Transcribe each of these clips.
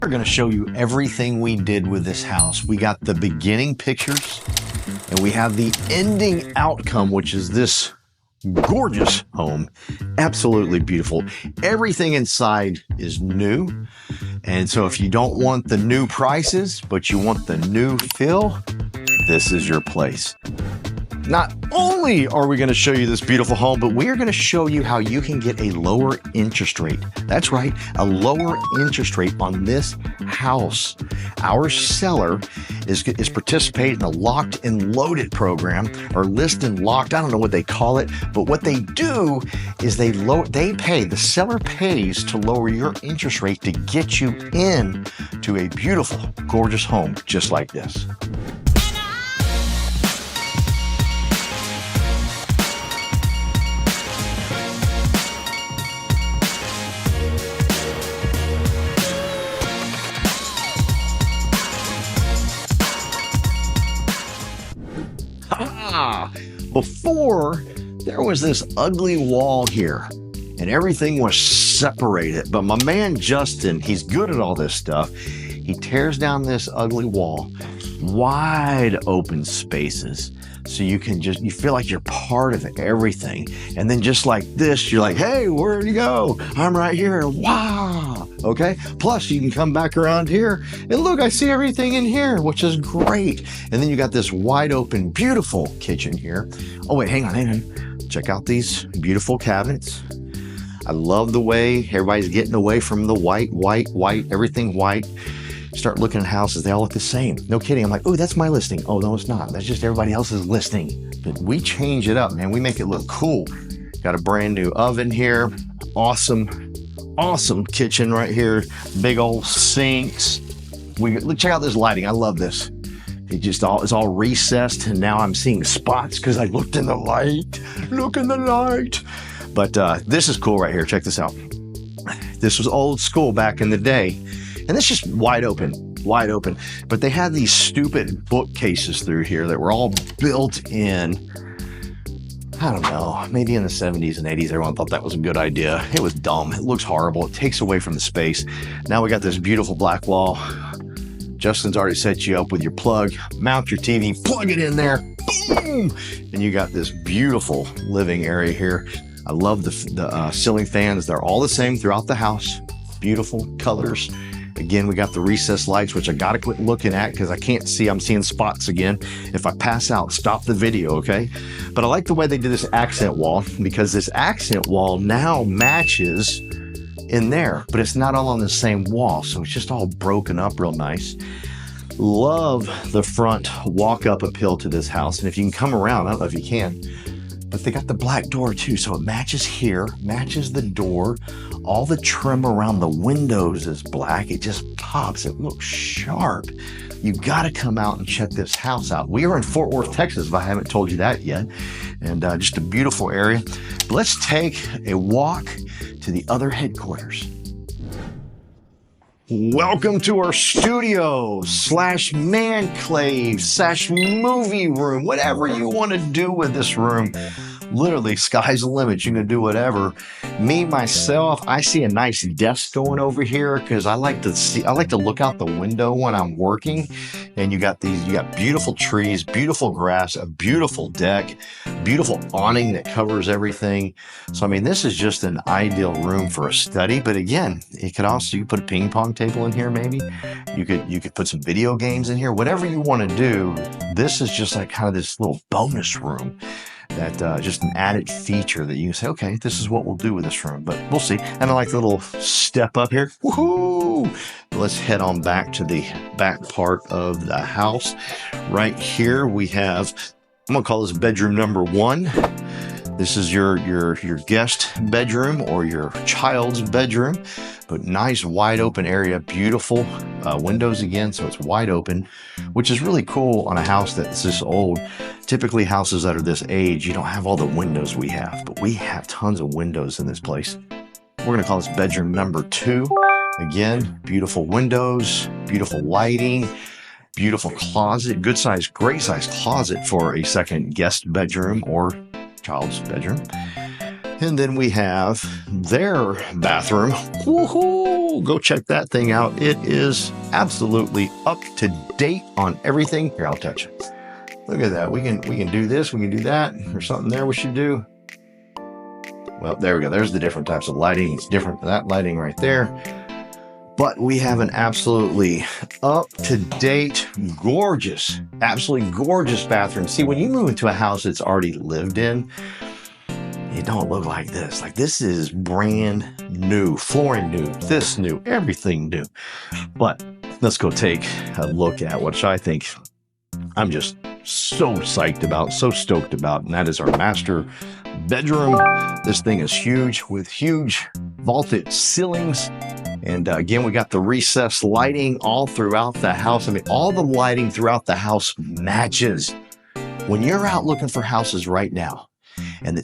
We're going to show you everything we did with this house. We got the beginning pictures and we have the ending outcome, which is this gorgeous home. Absolutely beautiful. Everything inside is new. And so if you don't want the new prices, but you want the new feel, this is your place. Not only are we going to show you this beautiful home, but we are going to show you how you can get a lower interest rate. That's right, a lower interest rate on this house. Our seller is participating in the locked and loaded program, or list and locked. I don't know what they call it, but what they do is the seller pays to lower your interest rate to get you in to a beautiful, gorgeous home just like this. Before, there was this ugly wall here and everything was separated. But my man Justin, he's good at all this stuff. He tears down this ugly wall, wide open spaces. So you feel like you're part of everything. And then just like this, you're like, hey, where'd you go? I'm right here. Wow. Okay. Plus you can come back around here and look, I see everything in here, which is great. And then you got this wide open, beautiful kitchen here. Oh, wait, hang on. Check out these beautiful cabinets. I love the way everybody's getting away from the white, everything white. Start looking at houses, they all look the same. No kidding. I'm like, oh, that's my listing. Oh, no, it's not. That's just everybody else's listing. But we change it up, man. We make it look cool. Got a brand new oven here. Awesome kitchen right here. Big old sinks. Check out this lighting. I love this. It's all recessed, and now I'm seeing spots because I looked in the light. Look in the light. But this is cool right here. Check this out. This was old school back in the day. And it's just wide open. But they had these stupid bookcases through here that were all built in. I don't know, maybe in the 70s and 80s, everyone thought that was a good idea. It was dumb. It looks horrible. It takes away from the space. Now we got this beautiful black wall. Justin's already set you up with your plug. Mount your TV, plug it in there. Boom! And you got this beautiful living area here. I love the ceiling fans. They're all the same throughout the house. Beautiful colors. Again, we got the recessed lights, which I got to quit looking at because I can't see. I'm seeing spots again. If I pass out, stop the video, okay? But I like the way they did this accent wall because this accent wall now matches in there, but it's not all on the same wall. So it's just all broken up real nice. Love the front walk-up appeal to this house. And if you can come around, I don't know if you can, but they got the black door too. So it matches here, matches the door. All the trim around the windows is black. It just pops. It looks sharp. You got to come out and check this house out. We are in Fort Worth, Texas, if I haven't told you that yet. And just a beautiful area. But let's take a walk to the other headquarters. Welcome to our studio / man cave / movie room, whatever you want to do with this room. Literally, sky's the limit. You can do whatever. Me, myself, I see a nice desk going over here because I like to look out the window when I'm working. And you got beautiful trees, beautiful grass, a beautiful deck, beautiful awning that covers everything. So, I mean, this is just an ideal room for a study. But again, you could put a ping pong table in here, maybe. You could put some video games in here, whatever you want to do. This is just like kind of this little bonus room. That just an added feature that you can say, okay, this is what we'll do with this room, but we'll see. And I like the little step up here. Woohoo! Let's head on back to the back part of the house. Right here we have, I'm gonna call this bedroom number 1. This is your guest bedroom or your child's bedroom, but nice wide open area, beautiful windows again, so it's wide open, which is really cool on a house that's this old. Typically houses that are this age, you don't have all the windows we have, but we have tons of windows in this place. We're gonna call this bedroom number 2. Again, beautiful windows, beautiful lighting, beautiful closet, good size, great size closet for a second guest bedroom or child's bedroom. And then we have their bathroom. Woohoo! woo, go check that thing out. It is absolutely up to date on everything. Here, I'll touch it. Look at that. We can do this. We can do that. There's something there we should do. Well, there we go. There's the different types of lighting. It's different than that lighting right there. But we have an absolutely up-to-date, gorgeous, absolutely gorgeous bathroom. See, when you move into a house that's already lived in, it don't look like this. Like, this is brand new, flooring new, this new, everything new. But let's go take a look at what I think I'm just so psyched about, so stoked about, and that is our master bedroom. This thing is huge with huge vaulted ceilings. And again, we got the recessed lighting all throughout the house. I mean, all the lighting throughout the house matches. When you're out looking for houses right now, and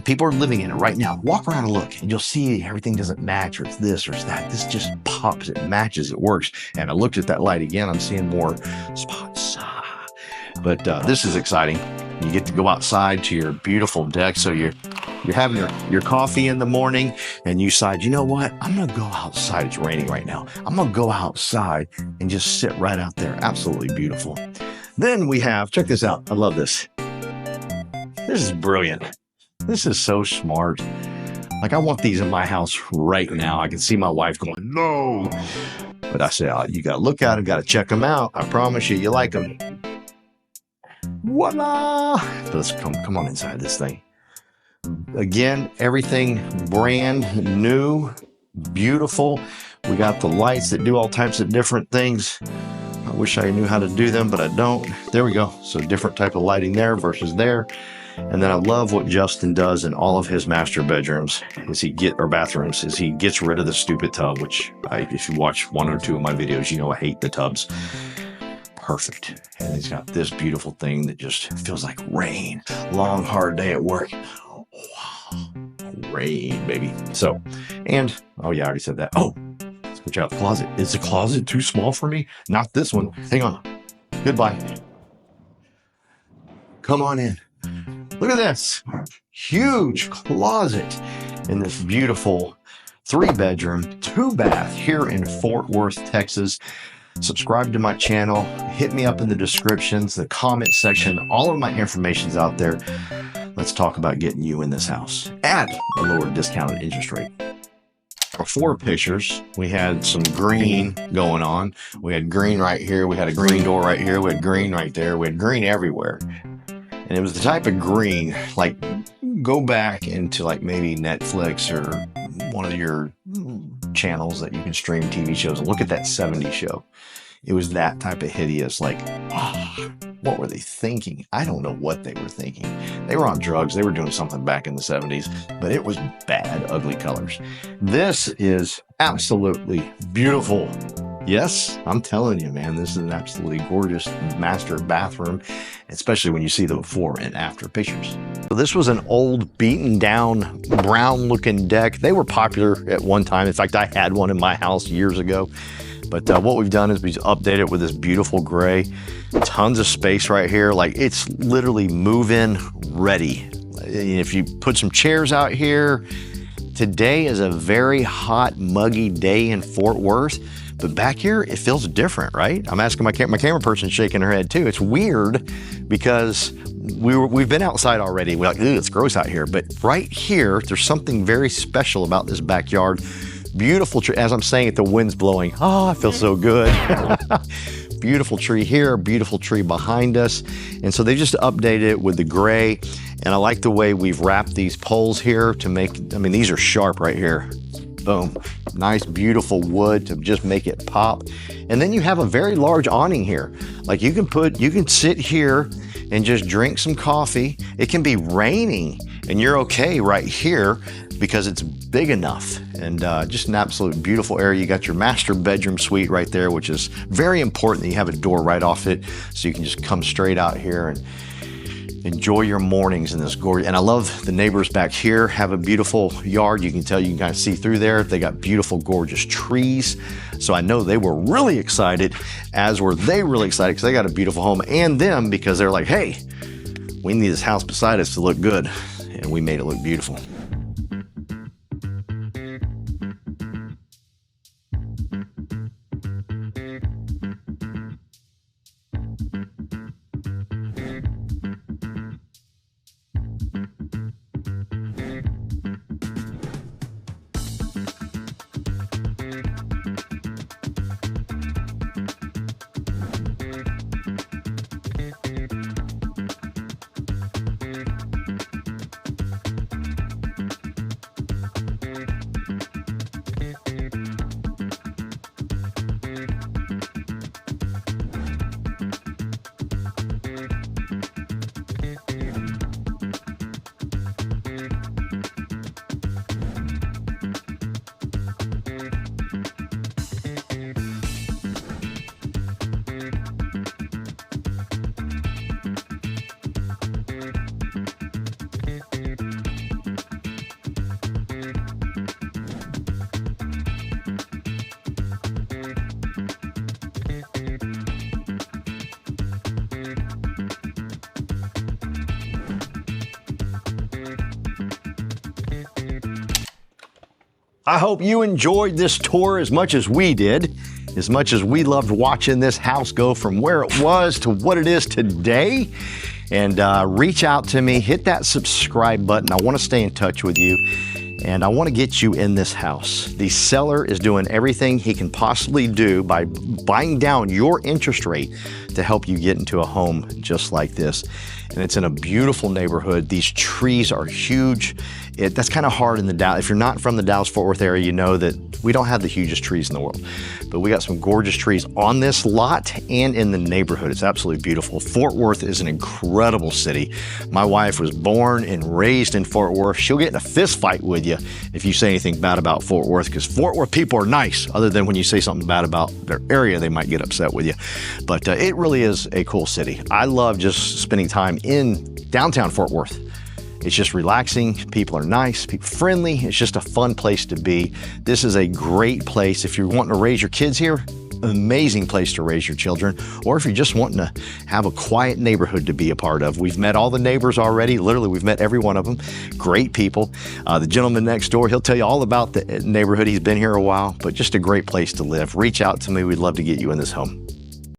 people are living in it right now, walk around and look, and you'll see everything doesn't match, or it's this or it's that. This just pops, it matches, it works. And I looked at that light again, I'm seeing more spots. But this is exciting. You get to go outside to your beautiful deck. So you're having your coffee in the morning and you decide, you know what? I'm going to go outside. It's raining right now. I'm going to go outside and just sit right out there. Absolutely beautiful. Then we have, check this out. I love this. This is brilliant. This is so smart. Like, I want these in my house right now. I can see my wife going, no. But I say, oh, you got to look at them, got to check them out. I promise you, you like them. Voila! Let's come on inside this thing. Again, everything brand new, beautiful. We got the lights that do all types of different things. I wish I knew how to do them, but I don't. There we go. So different type of lighting there versus there. And then I love what Justin does in all of his master bedrooms bathrooms is he gets rid of the stupid tub, which if you watch one or two of my videos, you know I hate the tubs. Perfect. And he's got this beautiful thing that just feels like rain. Long, hard day at work. Wow. Rain, baby. So, and, oh yeah, I already said that. Oh, let's go check out the closet. Is the closet too small for me? Not this one. Hang on. Goodbye. Come on in. Look at this. Huge closet in this beautiful 3-bedroom, 2-bath here in Fort Worth, Texas. Subscribe to my channel, hit me up in the descriptions, the comment section, all of my information's out there. Let's talk about getting you in this house at a lower discounted interest rate. Before pictures, we had some green going on. We had green right here, we had a green door right here, we had green right there, we had green everywhere. And it was the type of green, like, go back into like maybe Netflix or one of your channels that you can stream TV shows and look at that 70s show. It was that type of hideous, like, oh, what were they thinking? I don't know what they were thinking. They were on drugs. They were doing something back in the 70s, but it was bad, ugly colors. This is absolutely beautiful. Yes, I'm telling you, man, this is an absolutely gorgeous master bathroom, especially when you see the before and after pictures. So this was an old, beaten down, brown looking deck. They were popular at one time. In fact, I had one in my house years ago. But what we've done is we've updated it with this beautiful gray. Tons of space right here. Like, it's literally move-in ready. If you put some chairs out here, today is a very hot, muggy day in Fort Worth. But back here, it feels different, right? I'm asking my camera person, shaking her head too. It's weird because we've been outside already. We're like, ew, it's gross out here. But right here, there's something very special about this backyard. Beautiful tree. As I'm saying it, the wind's blowing. Oh, I feel so good. Beautiful tree here, beautiful tree behind us. And so they just updated it with the gray. And I like the way we've wrapped these poles here to make, I mean, these are sharp right here. Boom. Nice, beautiful wood to just make it pop. And then you have a very large awning here. Like, you can sit here and just drink some coffee. It can be raining and you're okay right here because it's big enough. And just an absolute beautiful area. You got your master bedroom suite right there, which is very important that you have a door right off it so you can just come straight out here and enjoy your mornings in this gorgeous. And I love the neighbors back here have a beautiful yard. You can tell, you can kind of see through there. They got beautiful, gorgeous trees. So I know they were really excited, as were they really excited because they got a beautiful home, and them because they're like, hey, we need this house beside us to look good. And we made it look beautiful. I hope you enjoyed this tour as much as we did, as much as we loved watching this house go from where it was to what it is today. And reach out to me, hit that subscribe button. I want to stay in touch with you, and I want to get you in this house. The seller is doing everything he can possibly do by buying down your interest rate to help you get into a home just like this. And it's in a beautiful neighborhood. These trees are huge. That's kind of hard in the Dallas. If you're not from the Dallas-Fort Worth area, you know that we don't have the hugest trees in the world. But we got some gorgeous trees on this lot and in the neighborhood. It's absolutely beautiful. Fort Worth is an incredible city. My wife was born and raised in Fort Worth. She'll get in a fist fight with you if you say anything bad about Fort Worth, because Fort Worth people are nice. Other than when you say something bad about their area, they might get upset with you. But it really is a cool city. I love just spending time in downtown Fort Worth. It's just relaxing. People are nice, people friendly. It's just a fun place to be. This is a great place if you're wanting to raise your kids here. Amazing place to raise your children, or if you're just wanting to have a quiet neighborhood to be a part of. We've met all the neighbors already. Literally, we've met every one of them. Great people. The gentleman next door, he'll tell you all about the neighborhood. He's been here a while, but just a great place to live. Reach out to me. We'd love to get you in this home.